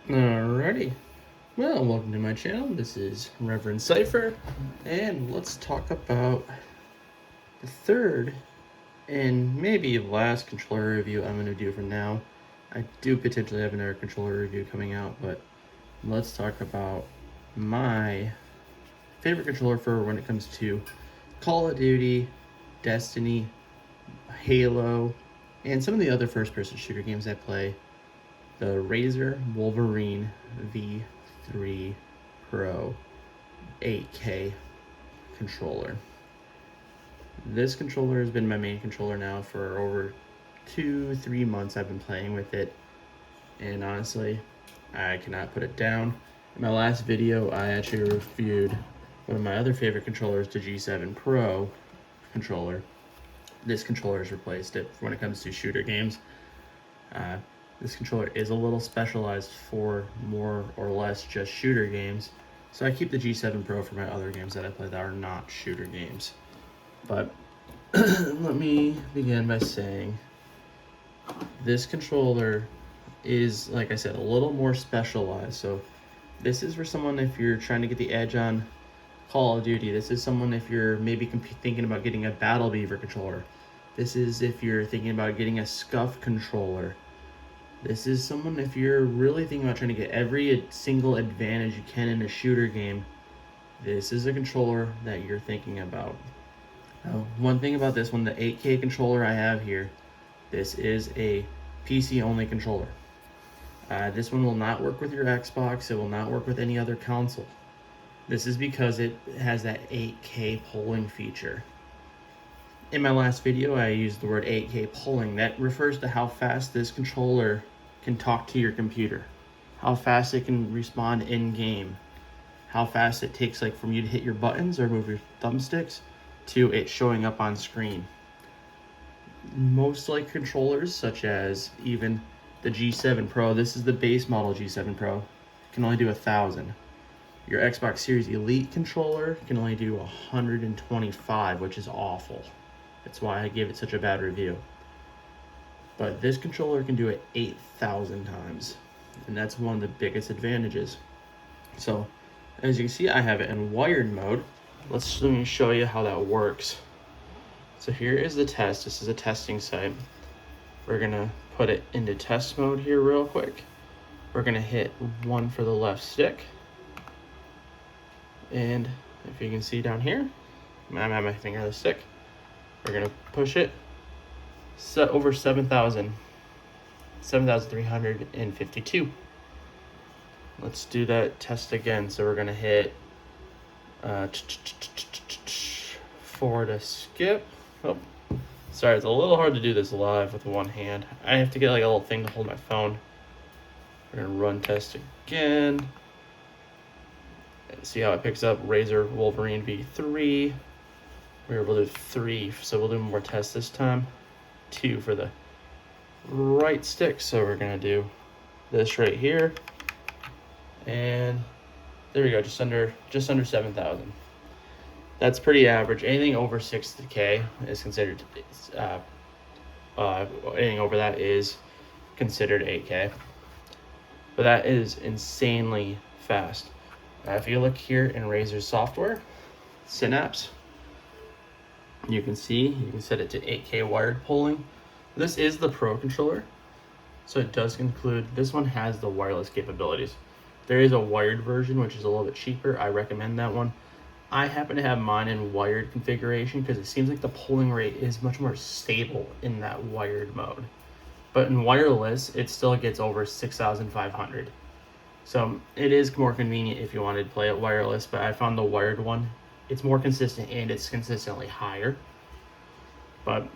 Alrighty. Well, welcome to my channel. This is Reverend Cypher, and let's talk about the third and maybe last controller review I'm going to do for now. I do potentially have another controller review coming out, but let's talk about my favorite controller for when it comes to Call of Duty, Destiny, Halo, and some of the other first-person shooter games I play. The Razer Wolverine V3 Pro 8K controller. This controller has been my main controller now for over 2-3 months. I've been playing with it, and honestly, I cannot put it down. In my last video, I actually reviewed one of my other favorite controllers, the G7 Pro controller. This controller has replaced it when it comes to shooter games. This controller is a little specialized for more or less just shooter games, so I keep the G7 Pro for my other games that I play that are not shooter games. But let me begin by saying this controller is, like I said, a little more specialized. So this is for someone if you're trying to get the edge on Call of Duty. This is someone if you're maybe thinking about getting a Battle Beaver controller. This is if you're thinking about getting a Scuff controller. This is someone if you're really thinking about trying to get every single advantage you can in a shooter game. This is a controller that you're thinking about. Now, one thing about this one, the 8K controller I have here, this is a PC only controller. This one will not work with your Xbox. It will not work with any other console. This is because it has that 8K polling feature. In my last video, I used the word 8K polling. That refers to how fast this controller can talk to your computer, how fast it can respond in game, how fast it takes like from you to hit your buttons or move your thumbsticks to it showing up on screen. Most like controllers, such as even the G7 Pro, this is the base model G7 Pro, can only do 1,000. Your Xbox Series Elite controller can only do 125, which is awful. That's why I gave it such a bad review. But this controller can do it 8,000 times, and that's one of the biggest advantages. So, as you can see, I have it in wired mode. Let me show you how that works. So here is the test. This is a testing site. We're gonna put it into test mode here real quick. We're gonna hit 1 for the left stick. And if you can see down here, I'm at my finger on the stick. We're gonna push it. Set over 7,352. Let's do that test again. So we're gonna hit 4 to skip. Oh, sorry, it's a little hard to do this live with one hand. I have to get like a little thing to hold my phone. We're gonna run test again. See how it picks up Razer Wolverine V3. We were able to do 3, so we'll do more tests this time. 2 for the right stick, so we're gonna do this right here, and there we go, just under 7,000. That's pretty average. Anything over 6K is considered anything over that is considered 8K, but that is insanely fast. If you look here in Razer's software, Synapse, you can set it to 8K wired polling. This is the Pro controller, so it does include, this one has the wireless capabilities. There is a wired version, which is a little bit cheaper. I recommend that one. I happen to have mine in wired configuration because it seems like the polling rate is much more stable in that wired mode. But in wireless, it still gets over 6,500. So it is more convenient if you wanted to play it wireless, but I found the wired one, it's more consistent and it's consistently higher. But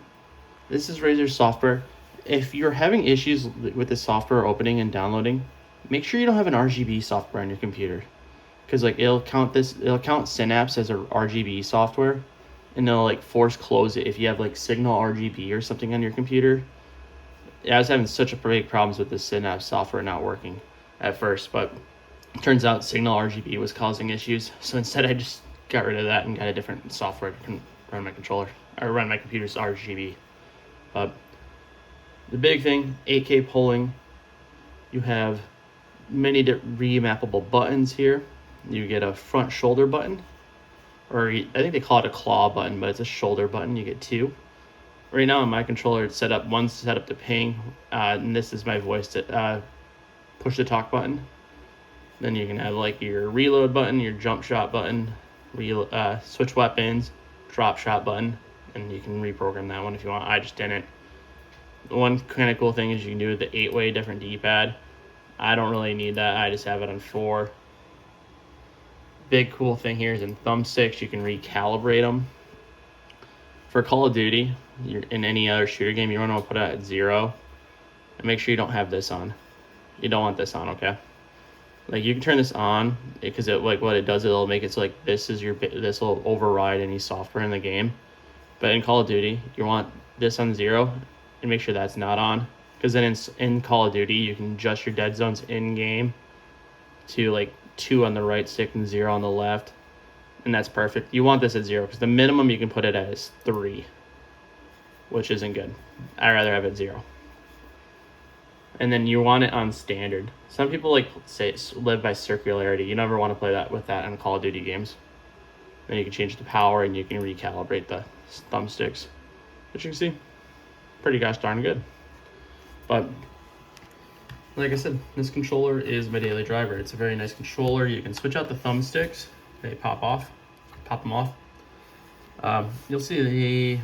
this is Razer's software. If you're having issues with the software opening and downloading, make sure you don't have an RGB software on your computer, because like it'll count Synapse as a RGB software, and it'll like force close it if you have like Signal RGB or something on your computer. I was having such a big problems with the Synapse software not working at first, but it turns out Signal RGB was causing issues. So instead, I just got rid of that and got a different software to run my controller or run my computer's RGB. But the big thing, 8K polling, you have many remappable buttons here. You get a front shoulder button, or I think they call it a claw button, but it's a shoulder button. You get 2. Right now on my controller, it's set up. One's set up to ping, and this is my voice to push to talk button. Then you can have like your reload button, your jump shot button, switch weapons, drop shot button, and you can reprogram that one if you want. I just didn't. One kind of cool thing is you can do the 8-way different D-pad. I don't really need that. I just have it on 4. Big cool thing here is in thumbsticks, you can recalibrate them. For Call of Duty, in any other shooter game, you want to put it at 0. And make sure you don't have this on. You don't want this on, okay? Like, you can turn this on, because it, like, what it does, it'll make it so, like, this will override any software in the game. But in Call of Duty, you want this on 0, and make sure that's not on. Because then in Call of Duty, you can adjust your dead zones in-game to, like, 2 on the right stick and 0 on the left. And that's perfect. You want this at 0, because the minimum you can put it at is 3, which isn't good. I'd rather have it 0. And then you want it on standard. Some people live by circularity. You never want to play that with that in Call of Duty games. Then you can change the power and you can recalibrate the thumbsticks, which you can see, pretty gosh darn good. But like I said, this controller is my daily driver. It's a very nice controller. You can switch out the thumbsticks. They pop them off. You'll see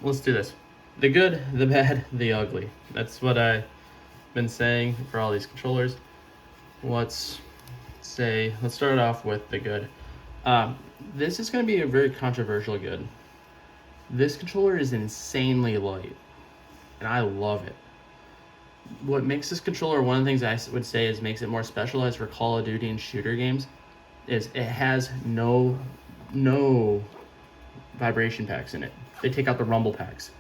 let's do this. The good, the bad, the ugly. That's what I've been saying for all these controllers. Let's start off with the good. This is going to be a very controversial good. This controller is insanely light, and I love it. What makes this controller, one of the things I would say is makes it more specialized for Call of Duty and shooter games, is it has no vibration packs in it. They take out the rumble packs.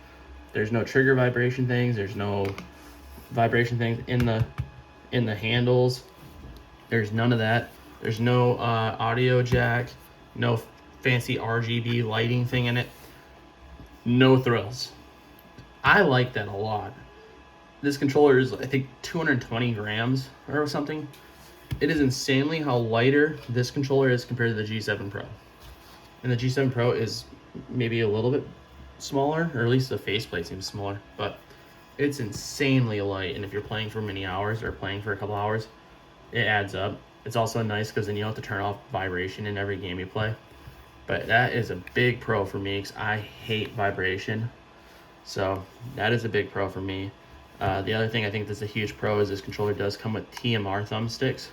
There's no trigger vibration things. There's no vibration things in the handles. There's none of that. There's no audio jack. No fancy RGB lighting thing in it. No thrills. I like that a lot. This controller is, I think, 220 grams or something. It is insanely how lighter this controller is compared to the G7 Pro. And the G7 Pro is maybe a little bit smaller, or at least the faceplate seems smaller, but it's insanely light. And if you're playing for many hours or playing for a couple hours, it adds up. It's also nice because then you don't have to turn off vibration in every game you play. But that is a big pro for me because I hate vibration. So that is a big pro for me. The other thing I think that's a huge pro is this controller does come with TMR thumbsticks.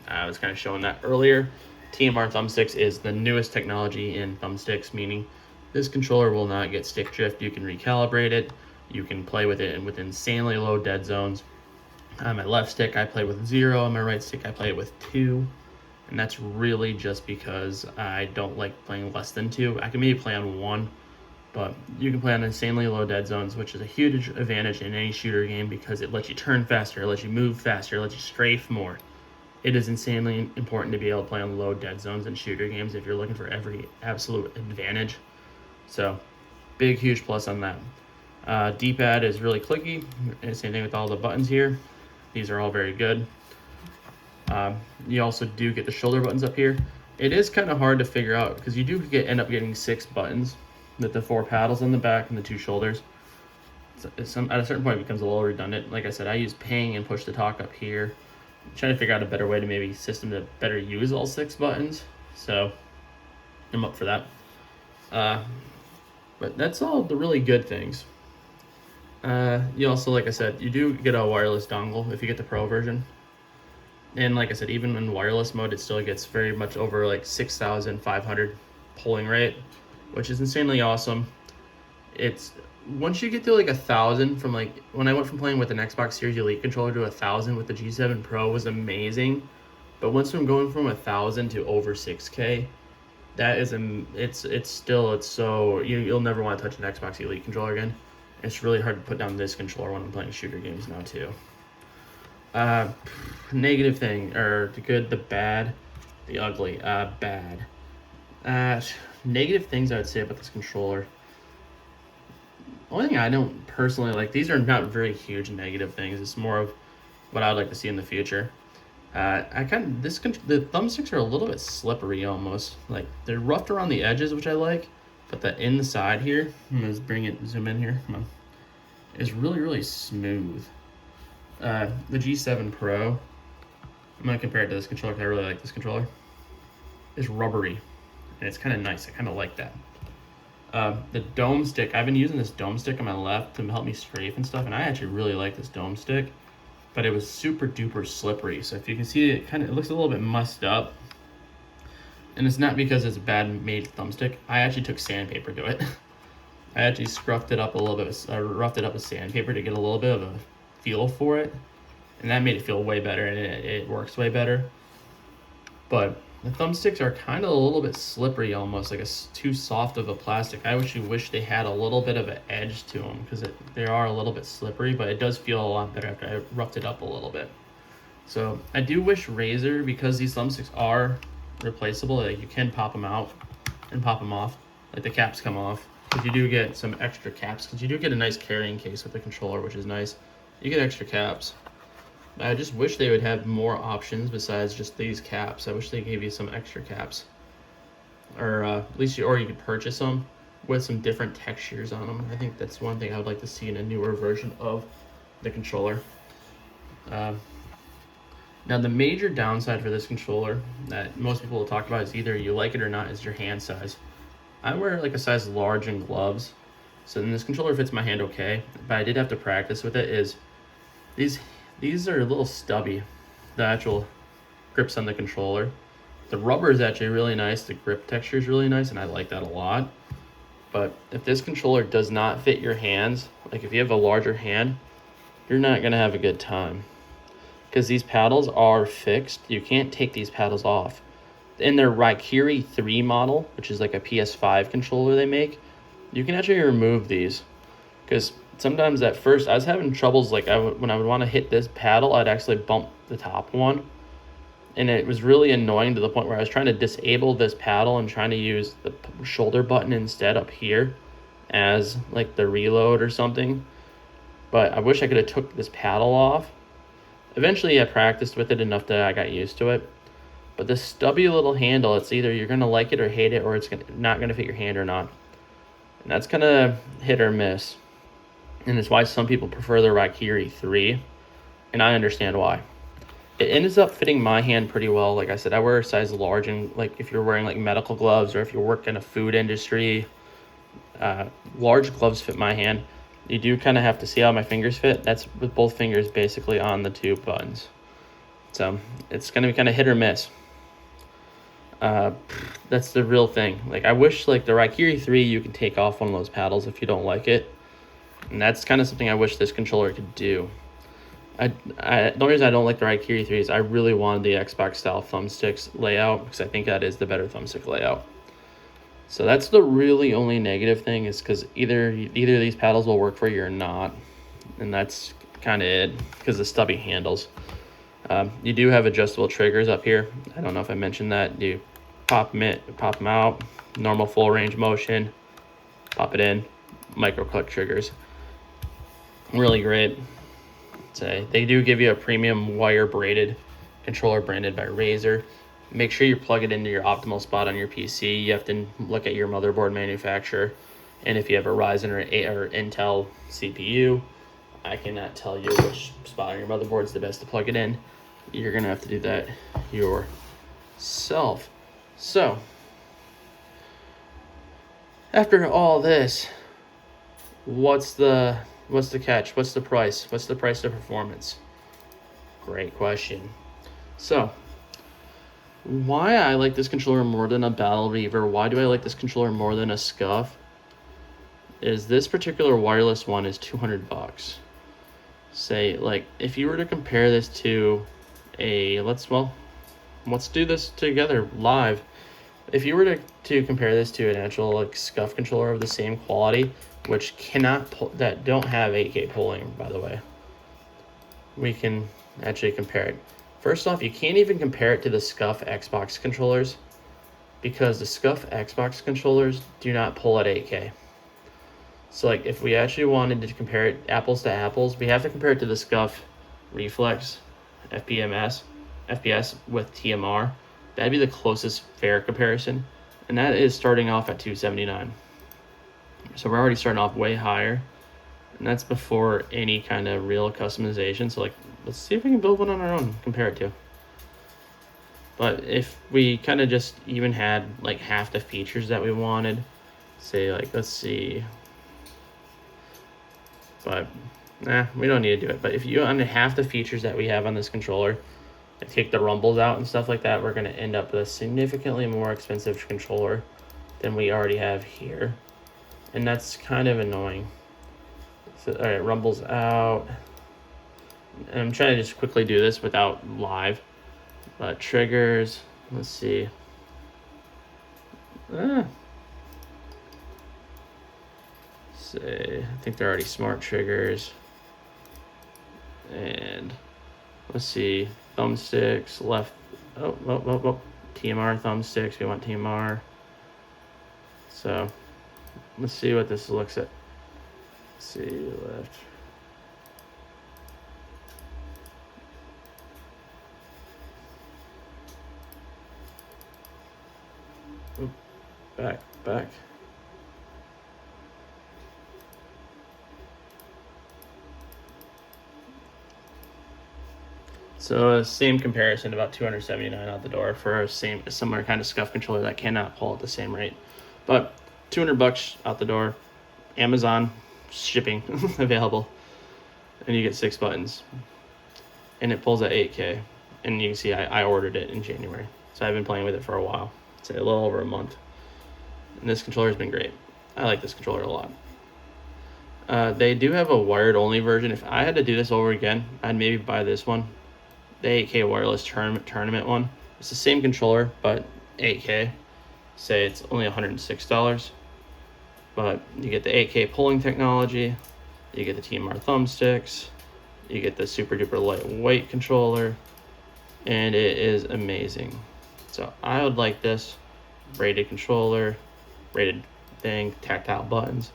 I was kind of showing that earlier. TMR thumbsticks is the newest technology in thumbsticks, meaning this controller will not get stick drift. You can recalibrate it. You can play with it with insanely low dead zones. On my left stick, I play with 0. On my right stick, I play with 2. And that's really just because I don't like playing less than 2. I can maybe play on 1, but you can play on insanely low dead zones, which is a huge advantage in any shooter game because it lets you turn faster, it lets you move faster, it lets you strafe more. It is insanely important to be able to play on low dead zones in shooter games if you're looking for every absolute advantage. So, big, huge plus on that. D-pad is really clicky. Same thing with all the buttons here. These are all very good. You also do get the shoulder buttons up here. It is kind of hard to figure out because you do end up getting 6 buttons with the 4 paddles on the back and the 2 shoulders. At a certain point, it becomes a little redundant. Like I said, I use ping and push to talk up here. I'm trying to figure out a better way to maybe system to better use all 6 buttons. So I'm up for that. But that's all the really good things. You also, like I said, you do get a wireless dongle if you get the Pro version. And like I said, even in wireless mode, it still gets very much over like 6,500 polling rate, which is insanely awesome. It's once you get to like 1,000 from like when I went from playing with an Xbox Series Elite controller to 1,000 with the G7 Pro was amazing. But once I'm going from 1,000 to over 6K, that is you'll never want to touch an Xbox Elite controller again. It's really hard to put down this controller when I'm playing shooter games now too. Negative thing, or the good, the bad, the ugly. Bad. Negative things I would say about this controller. Only thing I don't personally like, these are not very huge negative things. It's more of what I'd like to see in the future. The thumbsticks are a little bit slippery almost. Like they're roughed around the edges, which I like, but the inside here, I'm gonna zoom in here. Come on, is really smooth. The G7 Pro, I'm gonna compare it to this controller because I really like this controller. Is rubbery, and it's kind of nice. I kind of like that. The dome stick, I've been using this dome stick on my left to help me strafe and stuff, and I actually really like this dome stick. But it was super duper slippery. So if you can see it, it looks a little bit mussed up. And it's not because it's a bad made thumbstick. I actually took sandpaper to it. I actually scruffed it up a little bit, roughed it up with sandpaper to get a little bit of a feel for it. And that made it feel way better, and it works way better. But the thumbsticks are kind of a little bit slippery almost, like too soft of a plastic. I wish they had a little bit of an edge to them because they are a little bit slippery, but it does feel a lot better after I roughed it up a little bit. So I do wish Razer, because these thumbsticks are replaceable, like you can pop them out and pop them off, like the caps come off. But you do get some extra caps because you do get a nice carrying case with the controller, which is nice. You get extra caps. I just wish they would have more options besides just these caps. I wish they gave you some extra caps, or at least you could purchase them with some different textures on them. I think that's one thing I would like to see in a newer version of the controller. Now the major downside for this controller that most people will talk about is either you like it or not is your hand size. I wear like a size large in gloves, so then this controller fits my hand okay, but I did have to practice with it. Is these are a little stubby, the actual grips on the controller. The rubber is actually really nice, the grip texture is really nice, and I like that a lot. But if this controller does not fit your hands, like if you have a larger hand, you're not gonna have a good time. Because these paddles are fixed, you can't take these paddles off. In their Raikiri 3 model, which is like a PS5 controller they make, you can actually remove these. Because sometimes at first I was having troubles, like when I would want to hit this paddle, I'd actually bump the top one, and it was really annoying to the point where I was trying to disable this paddle and trying to use the shoulder button instead up here as like the reload or something. But I wish I could have took this paddle off. Eventually I practiced with it enough that I got used to it. But this stubby little handle, it's either you're gonna like it or hate it, or it's not gonna fit your hand or not. And that's kind of hit or miss. And it's why some people prefer the Raikiri 3, and I understand why. It ends up fitting my hand pretty well. Like I said, I wear a size large, and like if you're wearing like medical gloves or if you work in a food industry, large gloves fit my hand. You do kind of have to see how my fingers fit. That's with both fingers basically on the two buttons. So it's going to be kind of hit or miss. That's the real thing. Like I wish like the Raikiri 3, you can take off one of those paddles if you don't like it. And that's kind of something I wish this controller could do. The only reason I don't like the Raikiri 3 is I really wanted the Xbox style thumbsticks layout, because I think that is the better thumbstick layout. So that's the really only negative thing, is because either of these paddles will work for you or not. And that's kind of it, because the stubby handles. You do have adjustable triggers up here. I don't know if I mentioned that. You pop them out, normal full range motion, pop it in, micro click triggers. Really great. They do give you a premium wire braided controller branded by Razer. Make sure you plug it into your optimal spot on your PC. You have to look at your motherboard manufacturer, and if you have a Ryzen or Intel CPU, I cannot tell you which spot on your motherboard is the best to plug it in. You're gonna have to do that yourself. So after all this, what's the catch? What's the price? What's the price to performance? Great question. So why I like this controller more than a Battle Reaver, why do I like this controller more than a Scuff, is this particular wireless one is $200. Say, like, if you were to compare this to let's do this together live. If you were to compare this to an actual like Scuff controller of the same quality, which that don't have 8K polling, by the way, we can actually compare it. First off, you can't even compare it to the Scuff Xbox controllers, because the Scuff Xbox controllers do not pull at 8K. So like if we actually wanted to compare it apples to apples, we have to compare it to the Scuff Reflex FPMS FPS with TMR, that'd be the closest fair comparison, and that is starting off at $279. So we're already starting off way higher, and that's before any kind of real customization. So like, let's see if we can build one on our own, compare it to. But if we kind of just even had like half the features that we wanted, say like, let's see, but we don't need to do it. But if you under half the features that we have on this controller, and take the rumbles out and stuff like that, we're going to end up with a significantly more expensive controller than we already have here. And that's kind of annoying. So, all right, rumbles out. And I'm trying to just quickly do this without live. But triggers, let's see. Say, I think they're already smart triggers. And let's see, thumbsticks, left, TMR thumbsticks, we want TMR. So let's see what this looks at. Let's see, left. Oop, back. So same comparison, about $279 out the door for a similar kind of scuff controller that cannot pull at the same rate. But $200 out the door, Amazon shipping available, and you get 6 buttons, and it pulls at 8K. And you can see I ordered it in January, so I've been playing with it for a while, say a little over a month. And this controller has been great. I like this controller a lot. They do have a wired only version. If I had to do this over again, I'd maybe buy this one. The 8K wireless tournament one. It's the same controller, but 8K. Say it's only $106, but you get the 8K pulling technology, you get the TMR thumbsticks, you get the super duper lightweight controller, and it is amazing. So I would like this rated controller, rated thing, tactile buttons.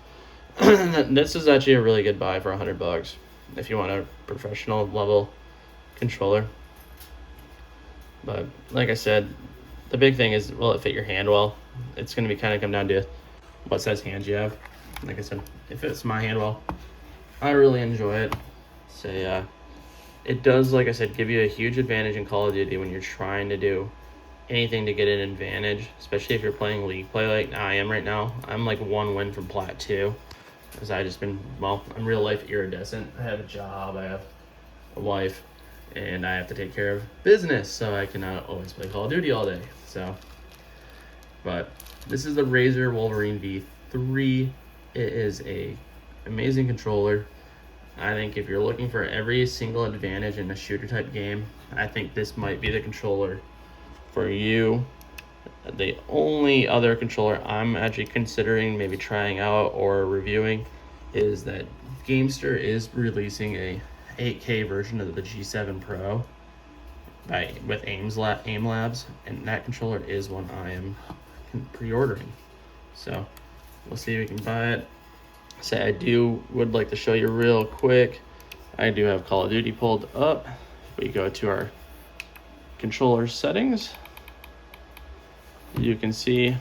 This is actually a really good buy for $100 if you want a professional level controller. But like I said, the big thing is, will it fit your hand well? It's going to be kind of come down to what size hands you have. Like I said, if it's my hand well, I really enjoy it. Say, it does, like I said, give you a huge advantage in Call of Duty when you're trying to do anything to get an advantage, especially if you're playing league play like I am right now. I'm like 1 win from Plat 2, because I just been, well, I'm real life iridescent. I have a job, I have a wife, and I have to take care of business, so I cannot always play Call of Duty all day. So, but this is the Razer Wolverine V3. It is a amazing controller. I think if you're looking for every single advantage in a shooter type game, I think this might be the controller for you. The only other controller I'm actually considering maybe trying out or reviewing is that Gamester is releasing a 8K version of the G7 Pro with AIM Labs, and that controller is one I am pre-ordering. So we'll see if we can buy it. Say I would like to show you real quick. I do have Call of Duty pulled up. If we go to our controller settings, you can see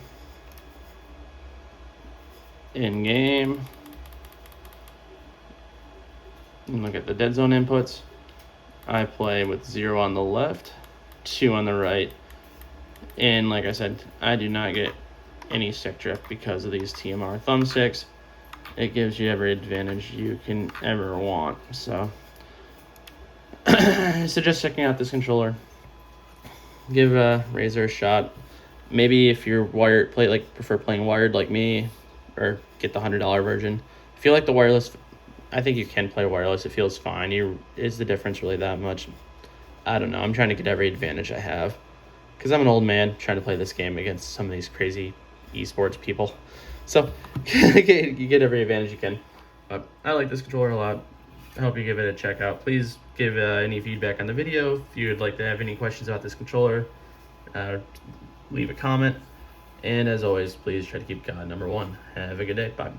in game. And look at the dead zone inputs. I play with 0 on the left, 2 on the right. And like I said, I do not get any stick drift because of these TMR thumbsticks. It gives you every advantage you can ever want. So, suggest checking out this controller. Give Razer a shot. Maybe if you're prefer playing wired like me, or get the $100 version. If you like the wireless, I think you can play wireless. It feels fine. Is the difference really that much? I don't know. I'm trying to get every advantage I have, because I'm an old man trying to play this game against some of these crazy esports people. So you get every advantage you can. But I like this controller a lot. I hope you give it a check out. Please give any feedback on the video. If you would like to have any questions about this controller, leave a comment. And as always, please try to keep God number one. Have a good day. Bye.